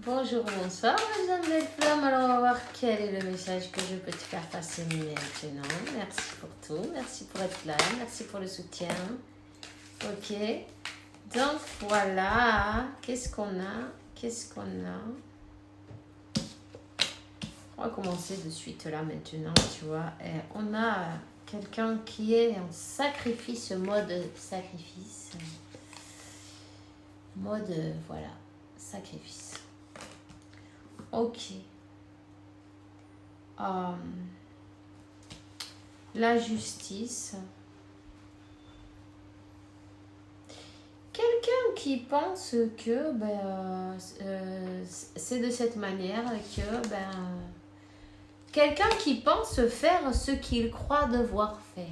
Bonjour, bonsoir, mes âmes belles flammes. Alors, on va voir quel est le message que je peux te faire passer maintenant. Merci pour tout, merci pour être là, merci pour le soutien. Ok, donc voilà, qu'est-ce qu'on a? On va commencer de suite là maintenant, tu vois. Et on a quelqu'un qui est en sacrifice, mode sacrifice. Mode, voilà, sacrifice. Ok. La justice. Quelqu'un qui pense que c'est de cette manière que quelqu'un qui pense faire ce qu'il croit devoir faire.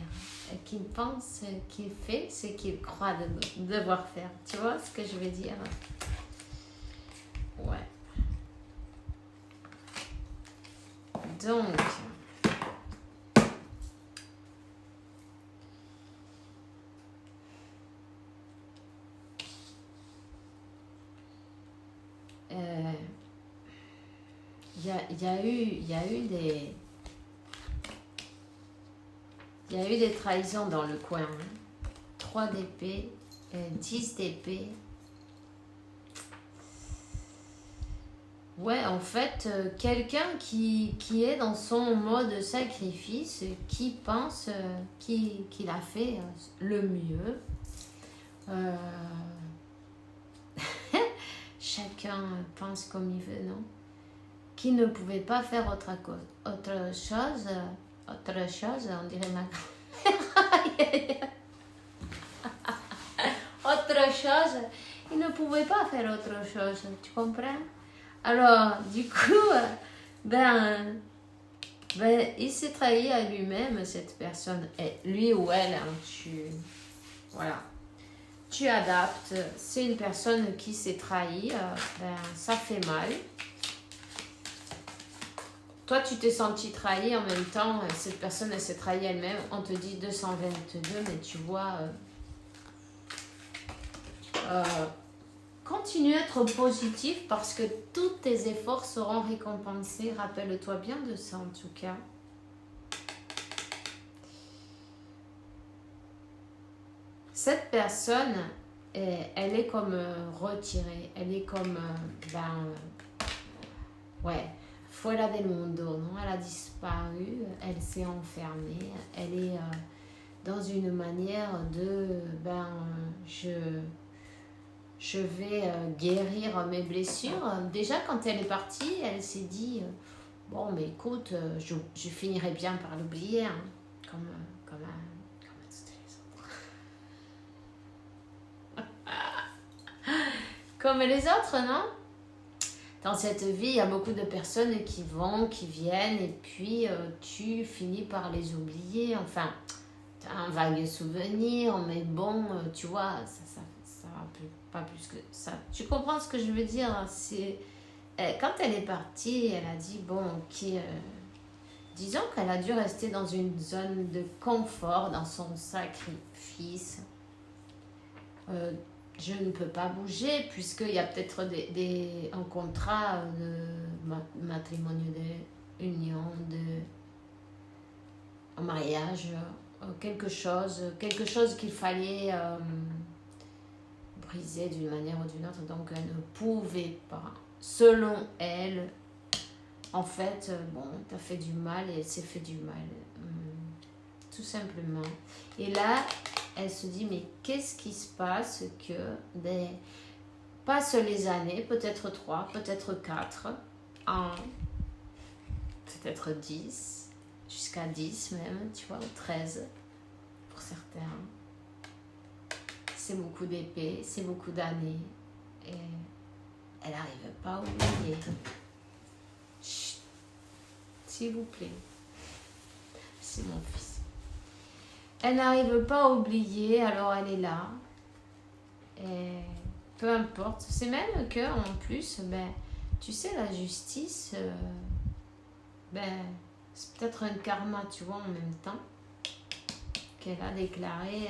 Et qui pense qu'il fait ce qu'il croit devoir faire. Tu vois ce que je veux dire? Ouais. Donc, il y a eu des trahisons dans le coin. 3 d'épée, 10 d'épée. Ouais, en fait, quelqu'un qui est dans son mode sacrifice, qui pense qu'il a fait le mieux. Chacun pense comme il veut, non? Qui ne pouvait pas faire autre chose, on dirait ma grand-mère. Autre chose, il ne pouvait pas faire autre chose, tu comprends? Alors, du coup, il s'est trahi à lui-même, cette personne. Et lui ou elle, voilà. Tu adaptes. C'est une personne qui s'est trahie. Ça fait mal. Toi, tu t'es senti trahi en même temps. Cette personne, elle s'est trahie elle-même. On te dit 222, mais tu vois... continue à être positif parce que tous tes efforts seront récompensés. Rappelle-toi bien de ça en tout cas. Cette personne, elle est comme retirée. Elle est comme, fuera del mundo, non? Elle a disparu, elle s'est enfermée. Elle est dans une manière de, je vais guérir mes blessures. Déjà, quand elle est partie, elle s'est dit, bon, mais écoute, je finirai bien par l'oublier, hein, comme toutes les autres. Comme les autres, non? Dans cette vie, il y a beaucoup de personnes qui vont, qui viennent, et puis tu finis par les oublier. Enfin, tu as un vague souvenir, mais bon, tu vois, ça pas plus que ça. Tu comprends ce que je veux dire? C'est quand elle est partie, elle a dit disons qu'elle a dû rester dans une zone de confort, dans son sacrifice. Je ne peux pas bouger puisqu'il y a peut-être un contrat de matrimonio, d'union, un mariage, quelque chose qu'il fallait briser d'une manière ou d'une autre, donc elle ne pouvait pas. Selon elle, en fait, t'as fait du mal et elle s'est fait du mal, tout simplement. Et là, elle se dit, mais qu'est-ce qui se passe que passent les années, peut-être 3, peut-être 4, 1, peut-être 10, jusqu'à 10 même, tu vois, ou 13 pour certains. C'est beaucoup d'épées, c'est beaucoup d'années. Et elle n'arrive pas à oublier. Chut, s'il vous plaît. C'est mon fils. Elle n'arrive pas à oublier, alors elle est là. Et peu importe. C'est même que en plus, tu sais, la justice, c'est peut-être un karma, tu vois, en même temps, qu'elle a déclaré.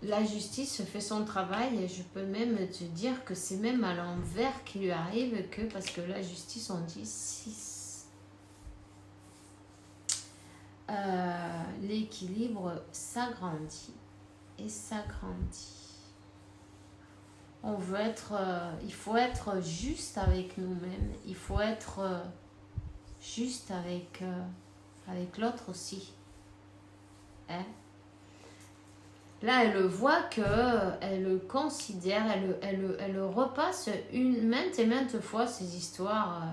la justice fait son travail et je peux même te dire que c'est même à l'envers qui lui arrive que parce que la justice on dit 6. L'équilibre s'agrandit et s'agrandit. On veut être, il faut être juste avec nous-mêmes, il faut être juste avec l'autre aussi. Hein? Là, elle voit que elle le considère, elle repasse maintes et maintes fois ces histoires.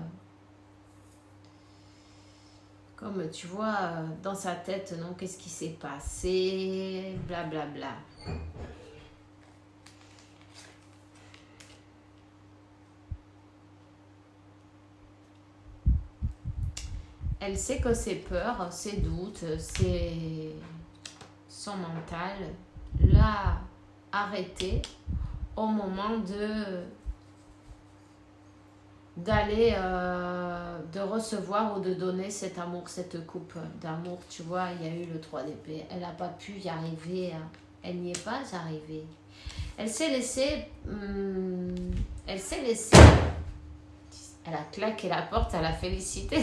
Comme tu vois, dans sa tête, non, qu'est-ce qui s'est passé, blablabla. Bla, bla. Elle sait que ses peurs, ses doutes, son mental l'a arrêté au moment d'aller de recevoir ou de donner cet amour, cette coupe d'amour. Tu vois, il y a eu le 3 d'épée. Elle n'a pas pu y arriver. Elle n'y est pas arrivée. Elle s'est laissée... Elle a claqué la porte à la félicité,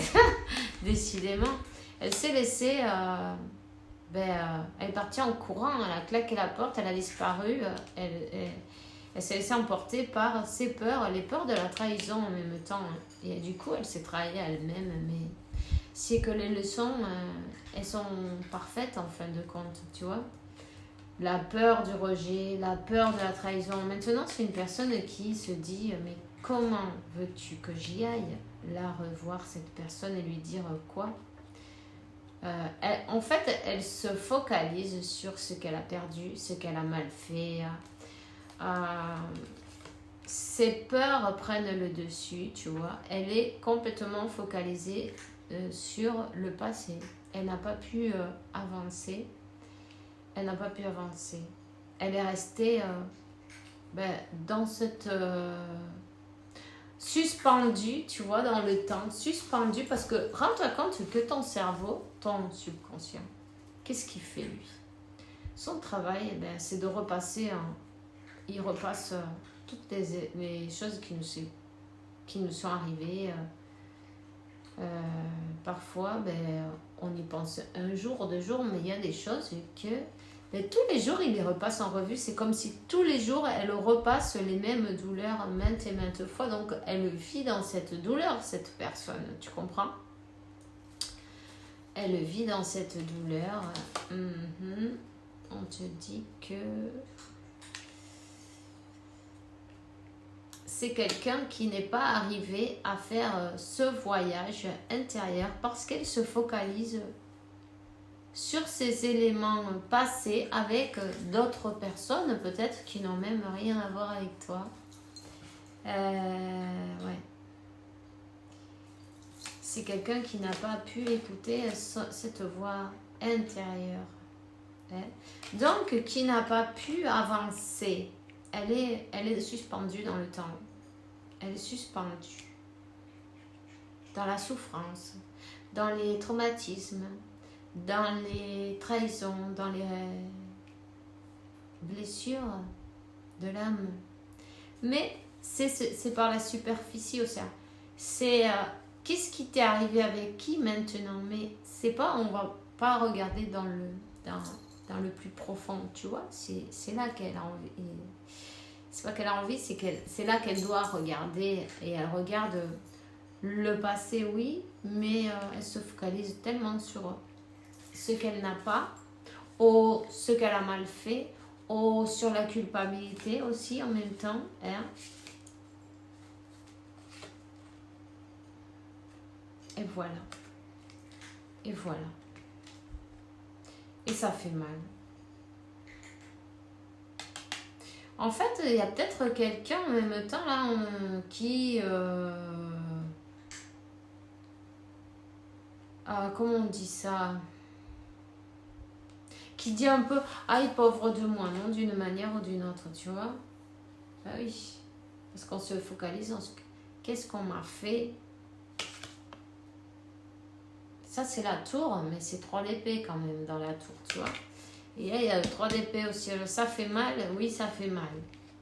décidément. Elle s'est laissée... elle est partie en courant, elle a claqué la porte, elle a disparu. Elle s'est laissée emporter par ses peurs, les peurs de la trahison en même temps. Et du coup, elle s'est trahie à elle-même. Mais c'est que les leçons, elles sont parfaites en fin de compte, tu vois. La peur du rejet, la peur de la trahison. Maintenant, c'est une personne qui se dit, mais comment veux-tu que j'y aille là revoir cette personne et lui dire quoi? En fait, elle se focalise sur ce qu'elle a perdu, ce qu'elle a mal fait. Ses peurs prennent le dessus, tu vois. Elle est complètement focalisée sur le passé. Elle n'a pas pu avancer. Elle n'a pas pu avancer. Elle est restée dans cette... suspendue, tu vois, dans le temps. Suspendue parce que rends-toi compte que ton cerveau, ton subconscient, qu'est-ce qu'il fait lui? Son travail, c'est de repasser... il repasse toutes les choses qui nous sont arrivées. Parfois, on y pense un jour, 2 jours, mais il y a des choses que tous les jours, il les repasse en revue. C'est comme si tous les jours, elle repasse les mêmes douleurs maintes et maintes fois. Donc, elle vit dans cette douleur, cette personne. Tu comprends? Elle vit dans cette douleur. On te dit que... c'est quelqu'un qui n'est pas arrivé à faire ce voyage intérieur parce qu'elle se focalise sur ces éléments passés avec d'autres personnes peut-être qui n'ont même rien à voir avec toi. Ouais. C'est quelqu'un qui n'a pas pu écouter cette voix intérieure. Donc, qui n'a pas pu avancer. Elle est suspendue dans le temps. Elle est suspendue dans la souffrance, dans les traumatismes, dans les trahisons, dans les blessures de l'âme. Mais c'est par la superficie aussi. C'est qu'est-ce qui t'est arrivé avec qui maintenant? Mais c'est pas, on va pas regarder dans le plus profond, tu vois. C'est là qu'elle a envie. C'est pas qu'elle a envie, c'est là qu'elle doit regarder. Et elle regarde le passé, oui, mais elle se focalise tellement sur ce qu'elle n'a pas, ou ce qu'elle a mal fait, ou sur la culpabilité aussi en même temps. Et voilà. Et voilà. Et ça fait mal. En fait, il y a peut-être quelqu'un en même temps là qui... comment on dit ça? Qui dit un peu, aïe pauvre de moi, non? D'une manière ou d'une autre, tu vois? Bah oui. Parce qu'on se focalise en ce qu'est-ce qu'on m'a fait? Ça, c'est la tour, mais c'est 3 d'épée quand même dans la tour, tu vois? Et là, il y a le 3 d'épée aussi. Alors, ça fait mal, oui, ça fait mal.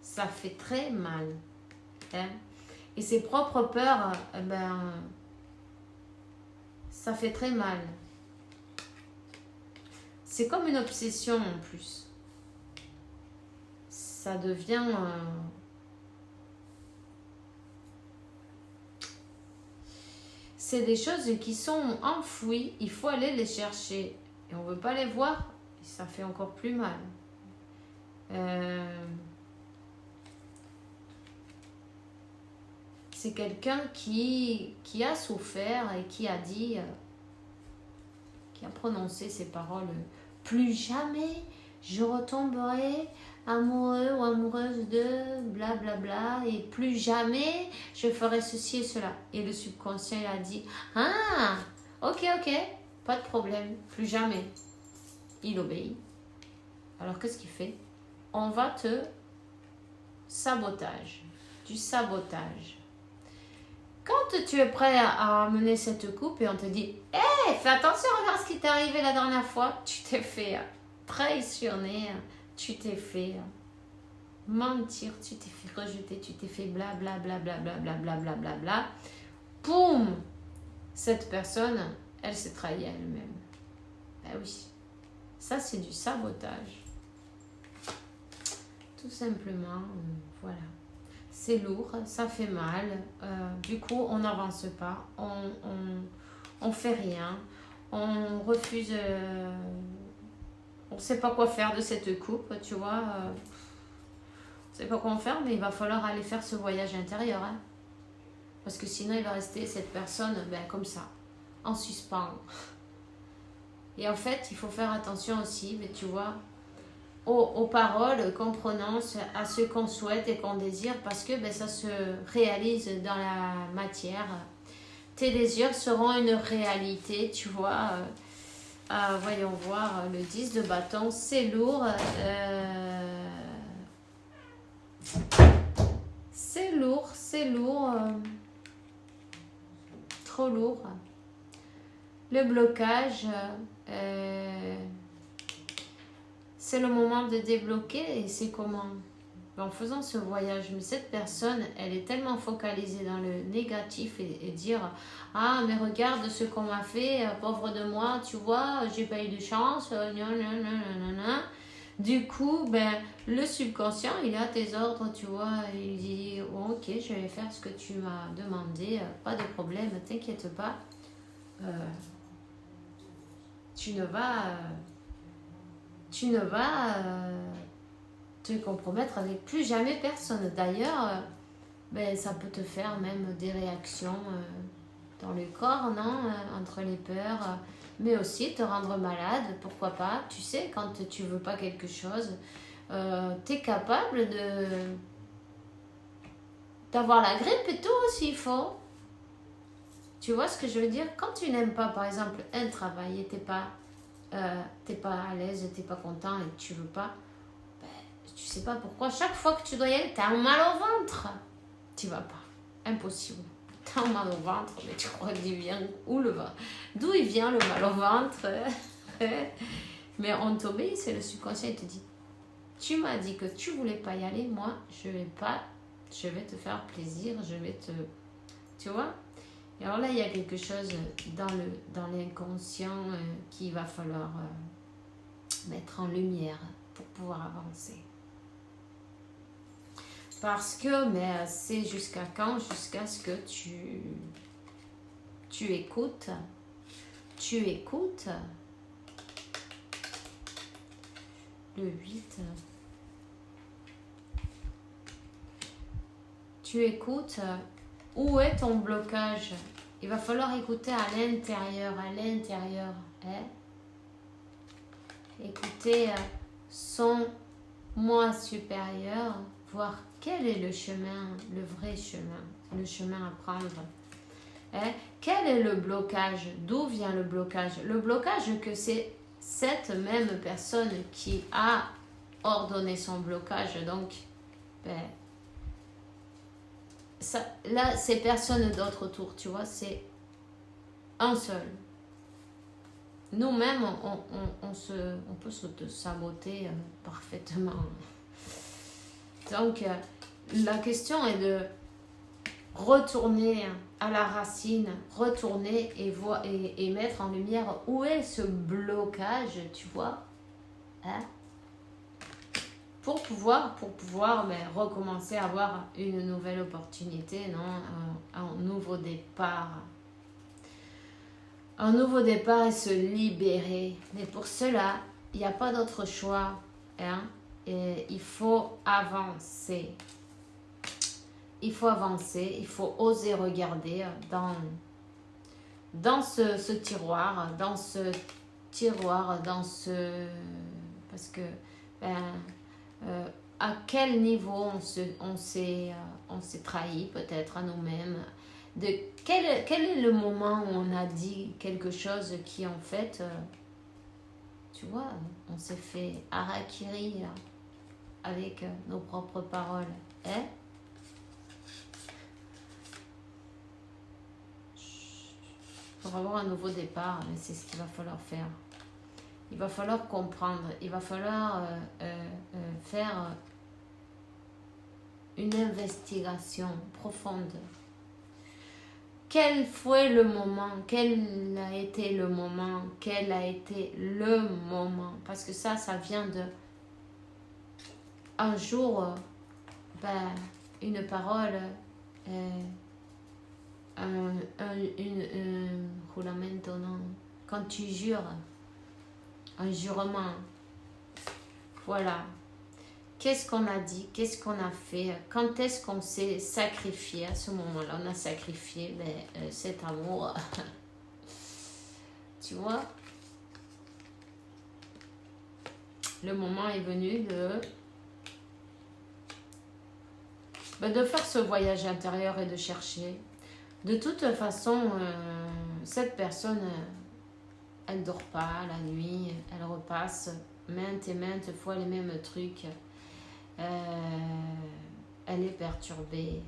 Ça fait très mal. Hein? Et ses propres peurs, ça fait très mal. C'est comme une obsession en plus. Ça devient... c'est des choses qui sont enfouies. Il faut aller les chercher. Et on ne veut pas les voir. Et ça fait encore plus mal. C'est quelqu'un qui a souffert et qui a dit... qui a prononcé ces paroles. Plus jamais je retomberai amoureux ou amoureuse de blablabla, bla bla, et plus jamais je ferai ceci et cela. Et le subconscient il a dit, ah, ok, pas de problème, plus jamais. Il obéit. Alors qu'est-ce qu'il fait? On va te sabotage, du sabotage. Quand tu es prêt à mener cette coupe et on te dit, hey, fais attention, regarde ce qui t'est arrivé la dernière fois, tu t'es fait trahir, tu t'es fait mentir, tu t'es fait rejeter, tu t'es fait blablabla, blablabla. Poum! Cette personne, elle s'est trahie à elle-même. Ben oui, ça c'est du sabotage. Tout simplement, voilà. C'est lourd, ça fait mal. Du coup, on n'avance pas, on fait rien, on refuse, on ne sait pas quoi faire de cette coupe, tu vois. On ne sait pas quoi en faire, mais il va falloir aller faire ce voyage intérieur. Hein, parce que sinon, il va rester cette personne comme ça, en suspens. Et en fait, il faut faire attention aussi, mais tu vois, aux paroles qu'on prononce, à ce qu'on souhaite et qu'on désire, parce que ça se réalise dans la matière. Tes désirs seront une réalité, tu vois. Voyons voir, le 10 de bâton, c'est lourd. C'est lourd. Trop lourd. Le blocage... c'est le moment de débloquer et c'est comment? En faisant ce voyage. Mais cette personne, elle est tellement focalisée dans le négatif et dire ah mais regarde ce qu'on m'a fait, pauvre de moi, tu vois, j'ai pas eu de chance, Du coup, le subconscient, il est à tes ordres, tu vois, il dit oh, ok, je vais faire ce que tu m'as demandé, pas de problème, t'inquiète pas, tu ne vas te compromettre avec plus jamais personne. D'ailleurs, ça peut te faire même des réactions dans le corps, non, entre les peurs, mais aussi te rendre malade, pourquoi pas. Tu sais, quand tu veux pas quelque chose, tu es capable d'avoir la grippe et tout s'il faut. Tu vois ce que je veux dire? Quand tu n'aimes pas, par exemple, un travail et t'es pas à l'aise, t'es pas content et tu veux pas, tu sais pas pourquoi, chaque fois que tu dois y aller, t'as un mal au ventre. Tu vas pas. Impossible. T'as un mal au ventre, mais tu crois qu'il vient où le ventre? D'où il vient le mal au ventre? Mais on t'obéit, c'est le subconscient, il te dit tu m'as dit que tu voulais pas y aller, moi je vais pas, je vais te faire plaisir, je vais te... Tu vois? Et alors là, il y a quelque chose dans l'inconscient qu'il va falloir mettre en lumière pour pouvoir avancer. Parce que c'est jusqu'à quand? Jusqu'à ce que tu écoutes. Tu écoutes. Le 8. Tu écoutes. Où est ton blocage? Il va falloir écouter à l'intérieur. Hein? Écouter son moi supérieur, voir quel est le chemin, le vrai chemin, le chemin à prendre. Hein? Quel est le blocage? D'où vient le blocage? Le blocage que c'est cette même personne qui a ordonné son blocage. Donc, là, c'est personne d'autre autour, tu vois, c'est un seul. nous-mêmes, on peut s'auto-saboter parfaitement. Donc, la question est de retourner à la racine, retourner et mettre en lumière où est ce blocage, tu vois, hein? Pour pouvoir recommencer à avoir une nouvelle opportunité, non, un nouveau départ. Un nouveau départ et se libérer. Mais pour cela, il n'y a pas d'autre choix, hein? Et il faut avancer. Il faut avancer, il faut oser regarder dans ce tiroir, parce que, à quel niveau on s'est trahi peut-être à nous-mêmes, quel est le moment où on a dit quelque chose qui en fait, tu vois, on s'est fait harakiri avec nos propres paroles, hein? Pour avoir un nouveau départ, c'est ce qu'il va falloir faire. Il va falloir comprendre, il va falloir faire une investigation profonde. Quel fut le moment? Quel a été le moment? Quel a été le moment? Parce que ça vient de un jour, une parole, juramento, non? Quand tu jures, un jurement. Voilà. Qu'est-ce qu'on a dit? Qu'est-ce qu'on a fait? Quand est-ce qu'on s'est sacrifié? À ce moment-là, on a sacrifié cet amour. Tu vois? Le moment est venu de faire ce voyage intérieur et de chercher. De toute façon, cette personne, elle dort pas la nuit, elle repasse maintes et maintes fois les mêmes trucs. Elle est perturbée.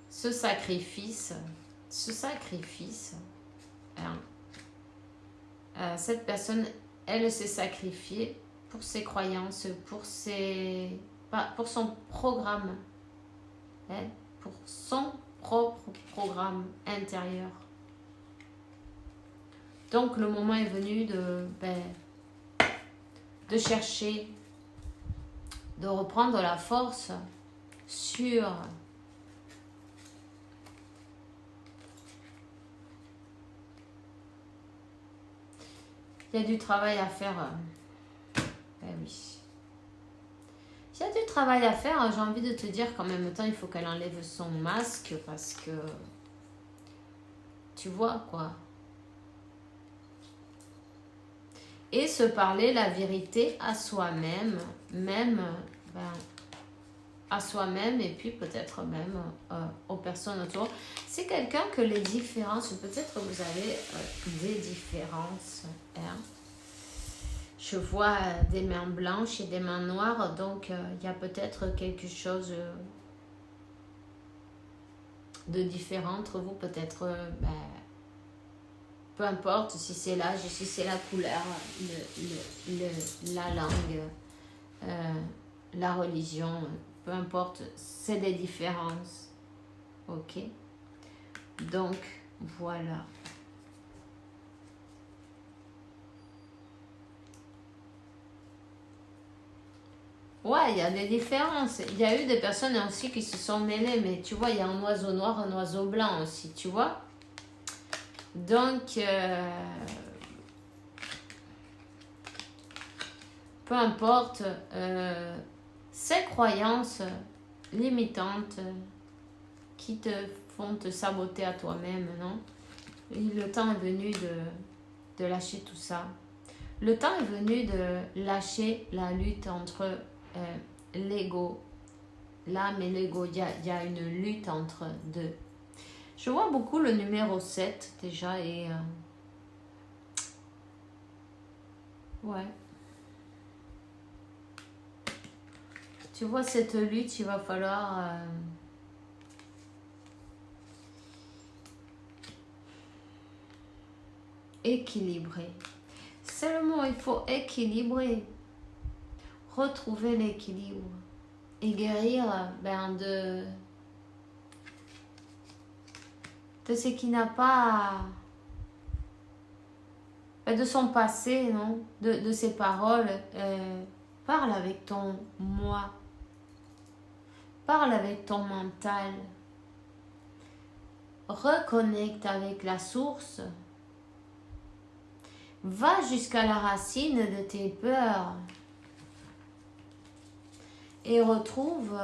Ce sacrifice, hein, cette personne, elle s'est sacrifiée pour ses croyances, pour son programme, hein, pour son propre programme intérieur. Donc le moment est venu de chercher, de reprendre la force sur il y a du travail à faire. Oui. Il y a du travail à faire, j'ai envie de te dire qu'en même temps, il faut qu'elle enlève son masque parce que, tu vois quoi. Et se parler la vérité à soi-même, à soi-même et puis peut-être même aux personnes autour. C'est quelqu'un que les différences, peut-être que vous avez des différences, hein. Je vois des mains blanches et des mains noires, donc il y a peut-être quelque chose de différent entre vous, peut-être, peu importe si c'est l'âge, si c'est la couleur, la langue, la religion, peu importe, c'est des différences, ok? Donc, voilà. Ouais, il y a des différences. Il y a eu des personnes aussi qui se sont mêlées, mais tu vois, il y a un oiseau noir, un oiseau blanc aussi, tu vois. Donc, peu importe, ces croyances limitantes qui te font te saboter à toi-même, non? Le temps est venu de lâcher tout ça. Le temps est venu de lâcher la lutte entre l'ego, l'âme et l'ego. Il y a une lutte entre deux. Je vois beaucoup le numéro 7 déjà et... ouais. Tu vois, cette lutte, il va falloir équilibrer. Seulement, il faut équilibrer, retrouver l'équilibre et guérir de ce qui n'a pas, de son passé, non, de ses paroles. Parle avec ton moi, parle avec ton mental, reconnecte avec la source, va jusqu'à la racine de tes peurs et retrouve,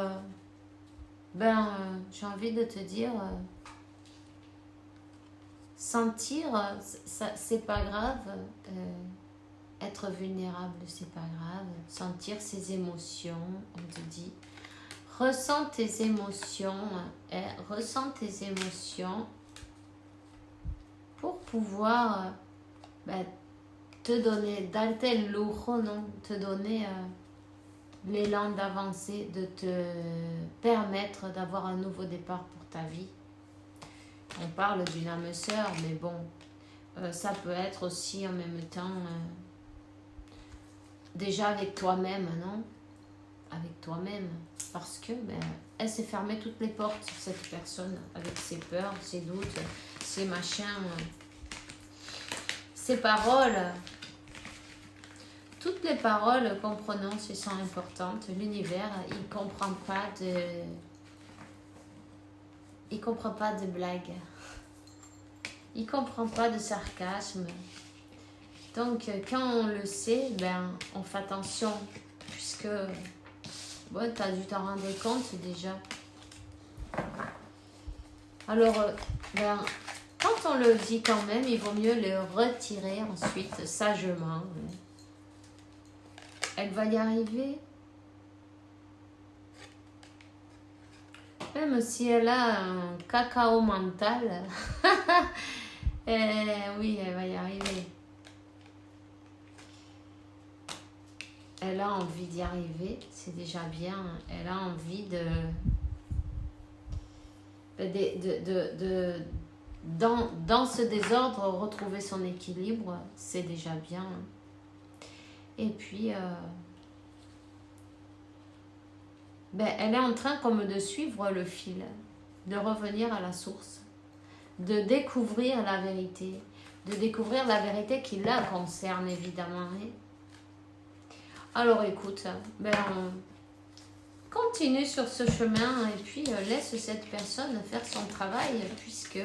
j'ai envie de te dire, sentir, c'est pas grave, être vulnérable, c'est pas grave, sentir ses émotions, on te dit, ressens tes émotions, pour pouvoir te donner, darte el lujo, non, te donner l'élan d'avancer, de te permettre d'avoir un nouveau départ pour ta vie. On parle d'une âme sœur, mais bon, ça peut être aussi en même temps déjà avec toi-même, non? Avec toi-même, parce que elle s'est fermée toutes les portes sur cette personne, avec ses peurs, ses doutes, ses machins, ses paroles. Toutes les paroles qu'on prononce sont importantes. L'univers, il comprend pas de blagues. Il comprend pas de sarcasme. Donc, quand on le sait, on fait attention, puisque tu as dû t'en rendre compte déjà. Alors, quand on le dit quand même, il vaut mieux le retirer ensuite sagement. Elle va y arriver. Même si elle a un cacao mental, oui, elle va y arriver. Elle a envie d'y arriver, c'est déjà bien. Elle a envie dans ce désordre, retrouver son équilibre, c'est déjà bien. Et puis, elle est en train comme de suivre le fil, de revenir à la source, de découvrir la vérité qui la concerne évidemment. Alors écoute, continue sur ce chemin et puis laisse cette personne faire son travail, puisque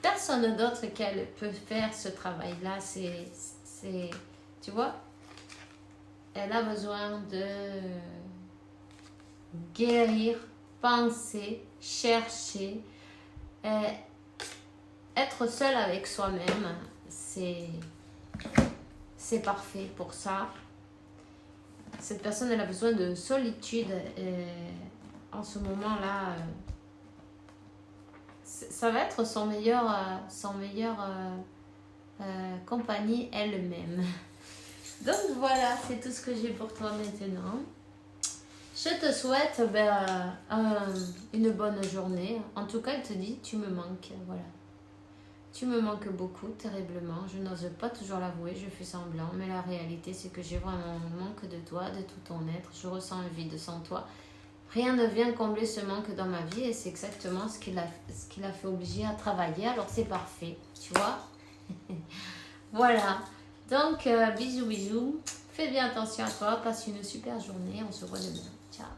personne d'autre qu'elle peut faire ce travail-là. C'est, tu vois, elle a besoin de guérir, penser, chercher, être seule avec soi-même. C'est parfait pour ça. Cette personne, elle a besoin de solitude. En ce moment-là, ça va être son meilleur compagnie elle-même. Donc voilà, c'est tout ce que j'ai pour toi maintenant. Je te souhaite une bonne journée. En tout cas, elle te dit, tu me manques. Voilà. Tu me manques beaucoup, terriblement. Je n'ose pas toujours l'avouer, je fais semblant. Mais la réalité, c'est que j'ai vraiment un manque de toi, de tout ton être. Je ressens un vide sans toi. Rien ne vient combler ce manque dans ma vie. Et c'est exactement ce qui l'a fait obliger à travailler. Alors c'est parfait, tu vois. Voilà. Donc, bisous, bisous. Fais bien attention à toi. Passe une super journée. On se voit demain. Ciao.